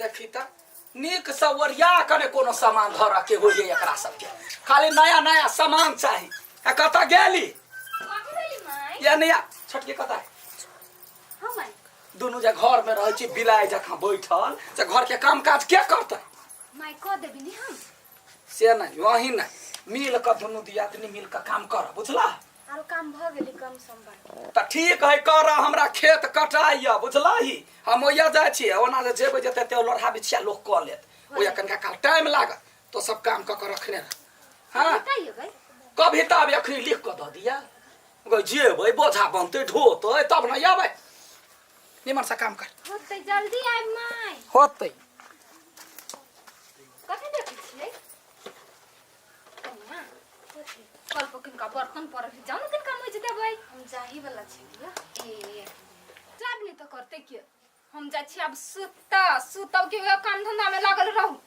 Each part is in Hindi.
देखी त नीक से ओरिया कने कोनो सामान धर के होइए एकरा सबके खाली नया नया सामान चाही आ कता गेली कथि भेली माय या नया छोटकी कता हां माय दोनों जे घर में रहे छी बिलाइ जखा बैठल से घर के काम काज के करते माय क देबी नी हम से नहीं वही नहीं मिल के दोनों दियादनी मिल के काम कर बुझला आरो काम भ गेली कम संबर त ठीक है कर हमरा खेत कटाइया बुझलाही हम ओया जाय छी ओना जे जेबे जते ते लोढ़ा बिछिया लोग क लेत ओया कनका काल टाइम लागत तो सब काम क के रखने हां बताइए भाई कभी तब अखनी लिख के द दिया गई जेबे बोझा बनते ढोते तब न आबै निमन से काम कर होतै जल्दी आइ माय होतै कथि देखै छियै कन्या कथि कल पकिन का बर्तन पर जाऊ न किन काम होय जते भाई हम जाही वाला छियै ए जागली तो करते के हम जा छी अब सुतब के काम धंधा में लागल रहू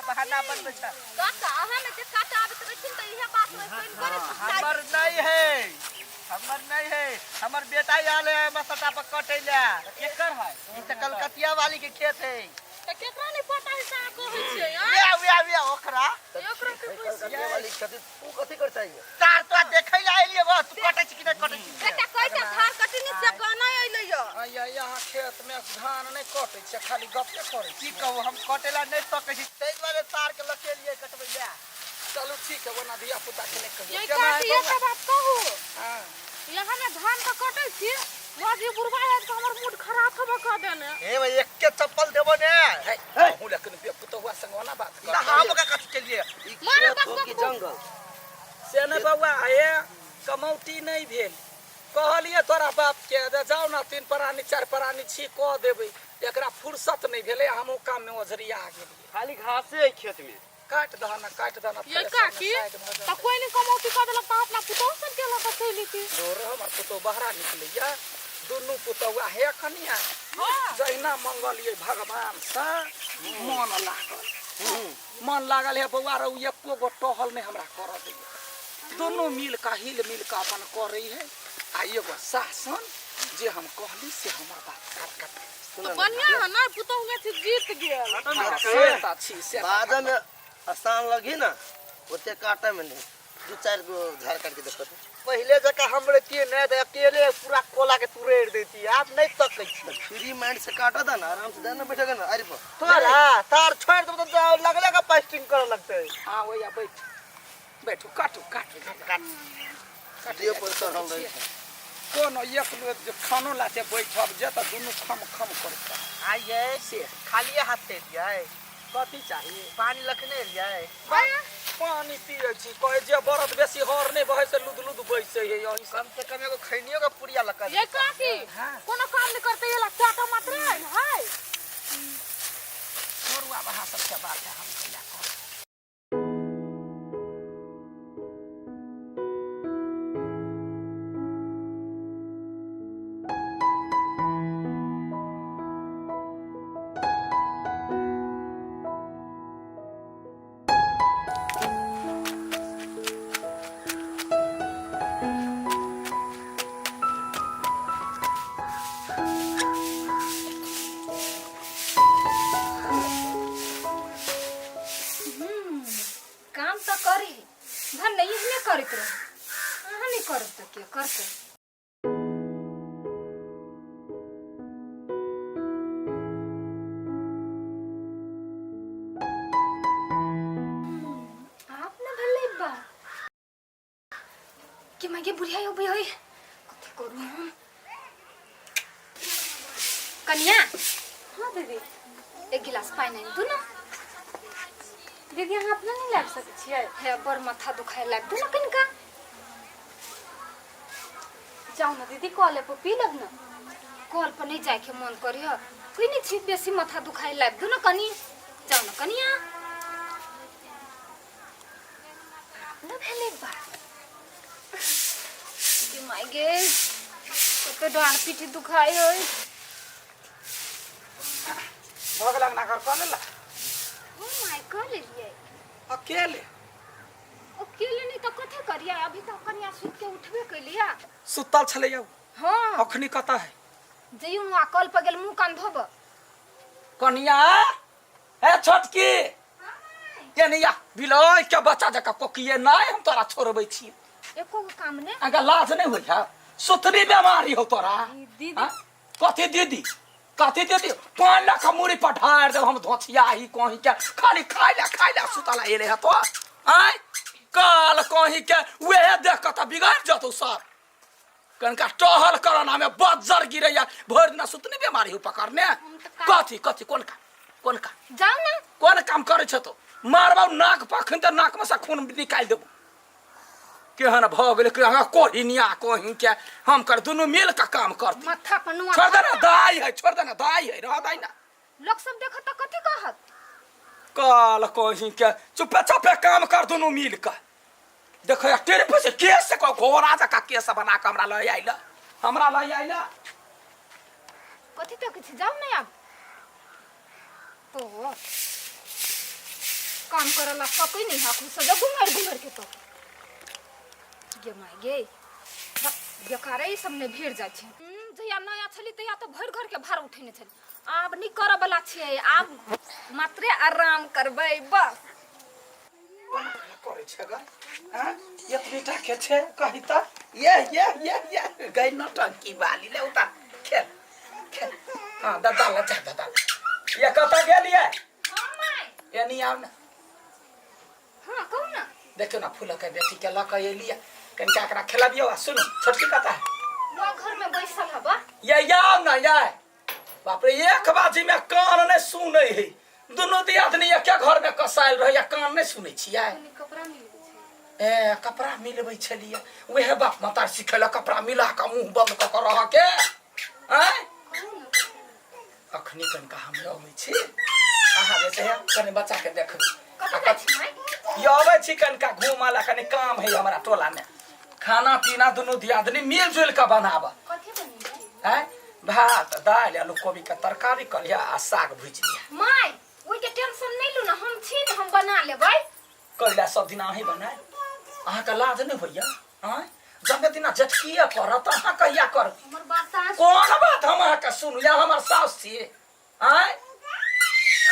बहाना बनबै छ काका हमें के काटा आबे त चिंता इहे बात होय कोइन करे हमर नहीं है हमर बेटा आले है मसटा पर कटैला केकर है ई त कलकतिया वाली के खेत है त केकरा नहीं पता है सा कहै छियै वे ओकरा के पैसा वाली कथि तू कथि कर चाहिए तार तो देखै ला एलिए बा तू कटै छी कि नहीं कटै छी बेटा कहै त धार कटनी से गाना अइलै य आया यहाँ खेत में धान नहीं कटे छै खाली गप्पे करे की कहू हम कटेला नहीं सकै छी तै दुआरे तार के लकेलिए कटबै ला चलो ठीक है वना दिया पुता के नहीं कहियो ये काटी ये सब बात कहू हां यहाँ में धान का कटै छी बाजी बुरबा है तो हमर मूड खराब होबे क देने ए भाई एक के चप्पल देबो ने हूं लेकिन पुता हुआ संग वना बात ना हम का कथि के लिए मारे बक की जंगल से नहीं बउआ ए कमौटी नहीं भेल कहलिए तोरा बाप के जाओ ना 3 परानी 4 परानी छी क देबै एकरा फुर्सत नहीं भेले हमहु काम में ओझरिया गेलिए खाली घासे है खेत में काट दहना ये काकी त कोई नहीं कमौती क देलक त अपना पुतौ सब के लक चली थी दोर हमर पुतो बहरा निकलैया दुनू पुतौआ हे कनिया हां जहिना मंगलिए भगवान से मन लागल है बउआ रो एको गो टहल नहीं हमरा कर दैया दोनों मिल का हिल मिल का अपन करे है आ एगो शासन जे हम कहली से हमर बात कर तो बढ़िया है ना पुतौ में से जीत गेल से बाद में आसान लगी ना ओते काटे में नहीं 2-4 गो झाड़ काट के देखो पहले जका हमरे के नहीं त अकेले पूरा कोला के तुरेड़ देती आप नहीं सकै छी फ्री माइंड से काटा था ना आराम से देना बैठेगा ना अरे तोरा तार छोड़ दो तो लगले का पेस्टिंग करे लगते हां ओया बैठो काटो दियो पर सर हम रही कोनो एक लोग जो खानो लाते बैठब जे त दुनु खम करता आइए से खाली हाथ से दिए कथी चाहिए पानी लखने लिए पानी पिए छी कहे जे बरत बेसी हर नहीं बहे से लुद बैसे है यही कम से कम एगो खैनियो का पुड़िया लगा ये काकी कोनो काम नहीं करते ये लगता तो मत रहे है छोरुआ वहां सब के बात है हम कैला कर काम तो करी धन नहीं इसने करत रह हां नहीं करत त के करते आपने भले बा कि मैं के बुढ़िया हो भई कथि करू हम कन्या हां दीदी एक गिलास पानी दू ना दीदी यहाँ अपना नहीं लग सकती है बर माथा दुखाए लग दो ना किनका जाओ ना दीदी कॉल पर पी लग ना कॉल पर नहीं जाए के मन करियो कोई नहीं छी बेसी माथा दुखाए लग दो ना कनी जाओ ना कनिया ना भेले एक बार कि माय गे तो डांड पीठी दुखाई होई। भोग लगना कर कॉल ला ओ माय गॉड ये अकेले अकेले नहीं तो कथे करिया अभी तो कनिया सुत के उठबे कइलिया। सुतल छले यौ हां अखनी कता है जइयो नु अकल पे गेल मुंह कान धोब। कनिया ए छोटकी ये निया बिलोय के बच्चा जका कोकिए नहीं हम तोरा छोड़बै छी एको काम ने अगर लाज नहीं होई है सुतरी बीमारी हो तोरा दीदी हाँ? कथी दीदी पान लाख मुड़ी पठार जब हम धोछिया ही कहीं के खाली खाई ला सुतला एले है तो आय काल कहीं के वे देख के त बिगाड़ जतो सब कनका टहल करना में बज्जर गिरैया भर ना सुतनी बीमारी हो पकड़ने कथी कौन का जाओ ना कौन काम करे छ तो मारबा नाक पखन त नाक में से खून निकाल देबो केहन भ गेल के हां कोहिनिया कोहि के हम कर दोनों मिल के काम करते माथा पनुआ छोड़ देना दाई है रह दाई ना लोग सब देखत त कथि कहत काल कोहि के चुपे चुपे काम कर दोनों मिल के देखो तेरे पे से केस को घोड़ा जका केस बना के हमरा ल आइला कथि तो किछ जाओ ना अब तो काम करला सकै नहीं हा खुद से घुमर के तो गे माय गे बेकारे ई सब ने भीड़ जाय छै जया नया छली तया तो भर घर के भार उठेने छली आब नहीं कर वाला छियै आब मात्रे आराम करबै बस करे छगा हां ये बेटा के छे कहि त ये गई नटंकी वाली ले उता खेल हां दादा ला जा दादा ये कता गेलिए हां माय ये नहीं आव ना हां कहू ना देखो ना फूल के बेटी के लक एलिया कनका एकरा खिलाबियो सुनो छोटकी कता है वो घर में बैसल हबा ये याव ना ये बाप रे एक बाजी में कान नहीं सुनै है दोनों दियादनी एक घर में कसाइल रह या कान नहीं सुनै छियै कपड़ा मिलबै छै ए कपड़ा मिलबै छलिए ओहे बाप माता सिखेला कपड़ा मिला के मुंह बंद क के रह के हैं अखनी कनका हम लबै छी आहा जे छै कने बच्चा के देखबै कथि छै माय ये आबै छी कनका घुमाला कने काम है हमरा टोला में खाना पीना दोनों दियादनी मिलजुल के बनाबा कथि बनी हैं भात दाल आलू कोबी के तरकारी कलिया आ साग भुजिया माय ओइ के टेंशन नहीं लो ना हम छी न हम बना लेबै कइला सब दिन अहीं बनाए अहाँ के लाज नहीं होइया हैं जब दिन झटकिया करत अहाँ कहिया कर हमर बात सास कौन बात हम अहाँ के सुन या हमर सास छी हैं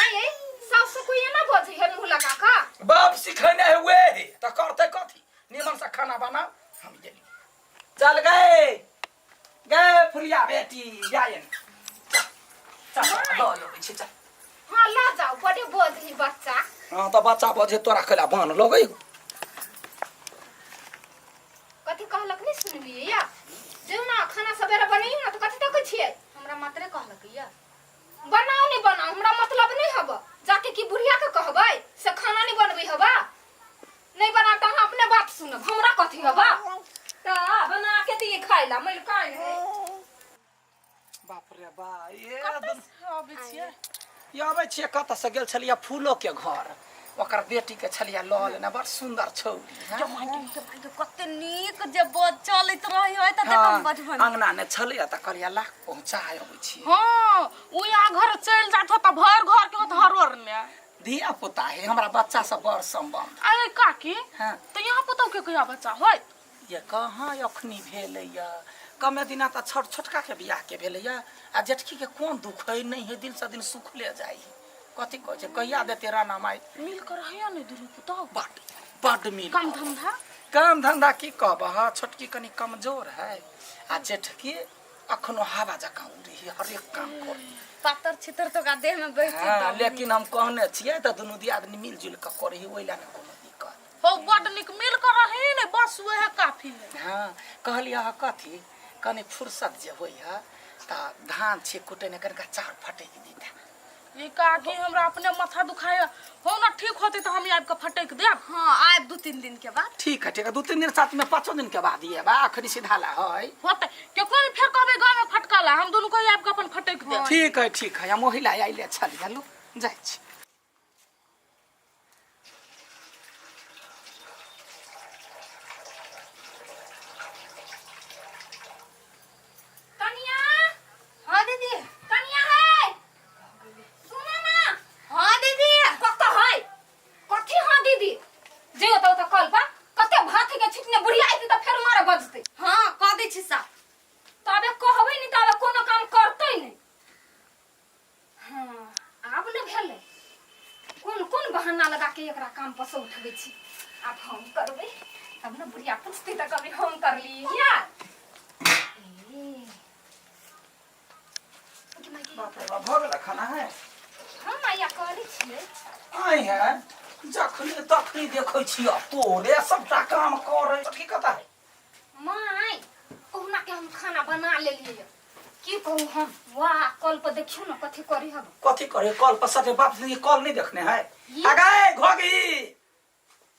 आए सास से कोई ना बोझे है मुंह लगा का बाप सिखने हुए त करते कथी निमन से खाना बना हम गेली चल गए फुलिया बेटी जायन चल लो चल हां ला जाओ बड़े बोझी बच्चा हां तो बच्चा बजे तोरा कला बान लगै कथि कहलक नहीं सुनलिए या जो ना खाना सवेरे बनैयो ना तो कथि तक छियै हमरा मात्रे कहलक या बनाओ नहीं बनाओ हमरा मतलब नहीं हबा जाके की बुढ़िया के कहबै से खाना नहीं बनबै हबा नहीं बना त हम अपने बात सुनब हमरा कथि हबा ता बना के दिए खाइला मैं काई बाप रे बा ये आबै छियै कत से गेल छलिया फूलो के घर ओकर बेटी के छलिया ल लेना बड़ सुंदर छौरी कते नीक जे चलैत रही है त देखम बचपन अंगना ने छलिया त करिया लाख पहुंचाय अबै छी हां ओया घर चल जात हो त भर घर के होत हरोर में धिया पुता है हमरा बच्चा सब बड़ संबंध अरे काकी हां तो यहाँ पुतौ के कहिया बच्चा होय ये कहाँ अखनी भेलैया कमे दिना त छोटका के बियाह के भेलैया आ जेठकी के कोन दुख है नहीं है दिन से दिन सुख ले जाई कथी कह छै कहिया देते राना माई मिल कर रहिया ने दुरु पुतौ बड मिल काम धंधा की कहब हाँ छोटकी कनी कमजोर है आ जेठकी अखनो हवा जका उड़ी है हर एक काम कर पातर छितर तो का देह में बैठी हाँ लेकिन हम कहने छियै त दुनू दियादनी मिलजुल के करे ही ओइला ने कोनो दिक्कत हो बड निक मिल कर रही ने बस वह काफी है हाँ कहलिया कथी कनी फुर्सत जे होई है त धान छे कुटे ने कनका चार फटे के दीता ये काकी हमरा अपने माथा दुखाय हो ना ठीक होते तो हम आब के फटक देब हां आब 2-3 दिन के बाद ठीक है 2-3 दिन साथ में 5 दिन के बाद ये बा अखनी सीधाला है होते के कोई फिर कहबे गांव में फटकाला हम दोनों को आब के अपन फटक देब ठीक है हम महिला आइले छली हेलो जाय छी के एकरा काम पर से उठबै छी अब हम करबै तब ना बुढ़िया पूछती त कभी हम कर ली यार बाप रे बाप भऽ गेल खाना है हम आया करै छियै आई है जखनी तखनी देखै छिय तोरे सबटा काम करे की कता है माय कहुना के हम खाना बना लेलिए की कहूँ हम वाह कल पर देखियो ना कथी करी हम कथी करे कल पर सटे बाप ये कल नहीं देखने है ये- आगे घोगी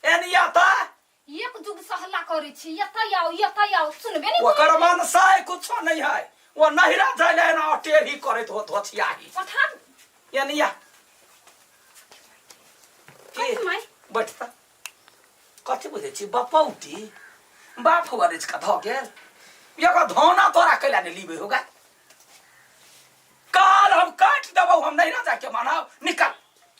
एनिया ता एक जुग सहला करै छी यता आओ सुनबे नहीं ओकर मन साय कुछ नहीं है वो नहिरा जाइले ना टेढ़ी करत हो धोछियाही पठा एनिया कथी माय बैठता कथी बुझे छी बापौटी बाप वरिज का ध गेल एगो धोना तोरा कैला ने लीबे होगा काल हम काट देबो हम नहीं राजा के मानाओ निकल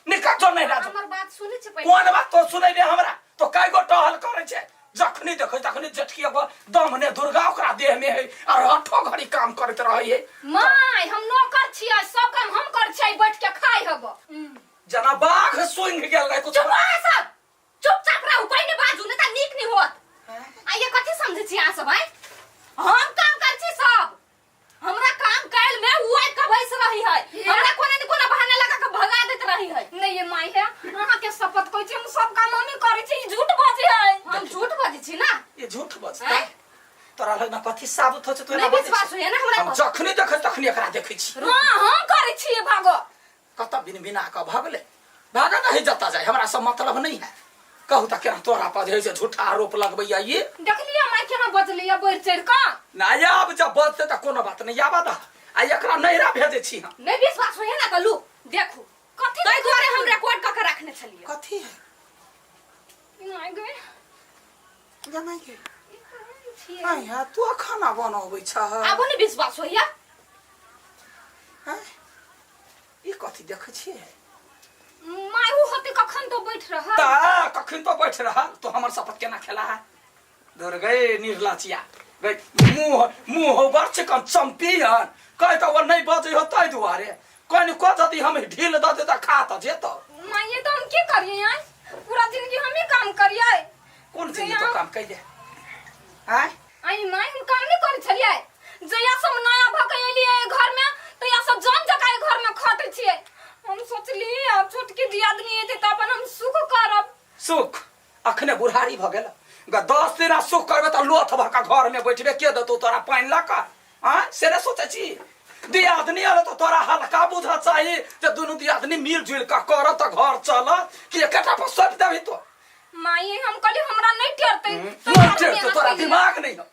निकल जो नहीं राजा हमर बात सुनै छै पहिले कोन बात तो सुनै दे हमरा तो काय गो टहल करे छै जखनी देखै तखनी जठिया गो दम ने दुर्गा ओकरा देह में है और आठो घड़ी काम करत रहै है माय हम नौकर छियै सब काम हम कर छियै बैठ के खाइ हब जना बाघ सुंघ गेल रहे कुछ चुप रह सब चुपचाप रहू पहिने बाजू ने त नीक नहीं होत आ ये कथी समझै छी आ सब हम काम कर छी सब हमरा काम कैल में उइ के बैस रही है हमरा कोने न कोना बहाना लगा के भगा देत रही है नहीं ये माय है अहाँ के शपथ कहै छी हम सब काम मम्मी करै छी ई झूठ बाजै है हम झूठ बाजै छी ना ये झूठ बजता तोरा लग ना कथी साबित हो छै तो नहीं विश्वास होय ना हमरा हम जखनी देखै तखनी एकरा देखै छी हां हम करै छी भागो कत बिन बिना का भगले भागा नहीं जाता जाए हमरा सब मतलब नहीं है कहू तक केना तोरा पर जे झूठा आरोप लगबैया ये देख लिया माय केना बजलिया बढ़ चढ़ का ना आब जब बजते त कोनो बात नहीं आबा आ एकरा नहिरा भेजे छी हम नहीं विश्वास होय ना त लू देखू कथी तै दुआरे हम रिकॉर्ड क के रखने छलिए कथी है माय गए जमाई के आई है तू खाना बनाबै छ आबो नहीं विश्वास होय हैं ई कथी देखै छी माय उ होते कखन तो बैठ रहा ता कखन तो बैठ रहा तो हमर शपथ केना खेला है दूर गए निर्लचिया गए मुंह मुंह बरछ कम चंपियन कह तो वो नहीं बजे हो तै दुआरे कोन को जदी हम ढील द दे त खा त जेतो माय ये तो हम की करिए यार पूरा जिंदगी हम ही काम करिए कौन चीज तो काम कइ दे हैं आई माय हम काम नहीं कर छलिए जया सब नया भकैलिए घर में तो या सब जान जकाय घर में खटै छिए हम सोचली अब छोटकी दियादनी एते त अपन हम सुख करब सुख अखने बुढ़ारी भ गेल ग 10 दिन सुख करबे त लोथ भका घर में बैठबे के दतो तोरा पाइन ला का हां से ने सोचे छी दियादनी आले तो तोरा हल्का बुझा चाहिए जे दुनु दियादनी मिल जुल का कर त घर चल कि एकटा पर सब देबी तो माई हम कहली हमरा नहीं टेरते तो तोरा दिमाग नहीं हो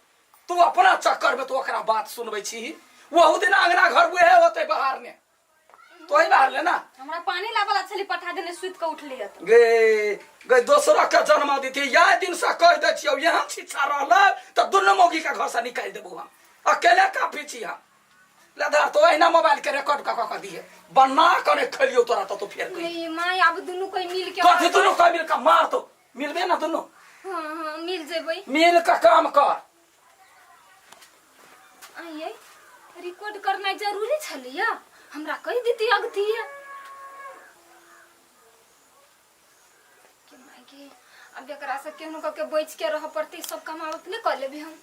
तू अपना चक्कर में तो ओकरा बात सुनबै छी वहु दिन अंगना घर बुहे होते बाहर में तो ही बाहर ले ना हमरा पानी लाबला छली पठा देने सुत के उठली त गे गे दूसरा का जन्म देती या दिन से कह दे छियो यहां छिछा रहल त दुनु मोगी का घर से निकाल देबो हम अकेले काफी छी हम लदा तो एना मोबाइल के रिकॉर्ड का दिए बना करे खलियो तोरा तो फेर कही नहीं माई अब दुनु कोई मिल के कथि दुनु कोई मिल का मार तो मिलबे ना दुनु हां मिल जेबै मिल का काम कर आइए रिकॉर्ड करना जरूरी छलिया हमरा कह देती अगती है कि माई के अब एकरा से केहनो के बैठ के रह पड़ती सब काम अपने कर लेबे हम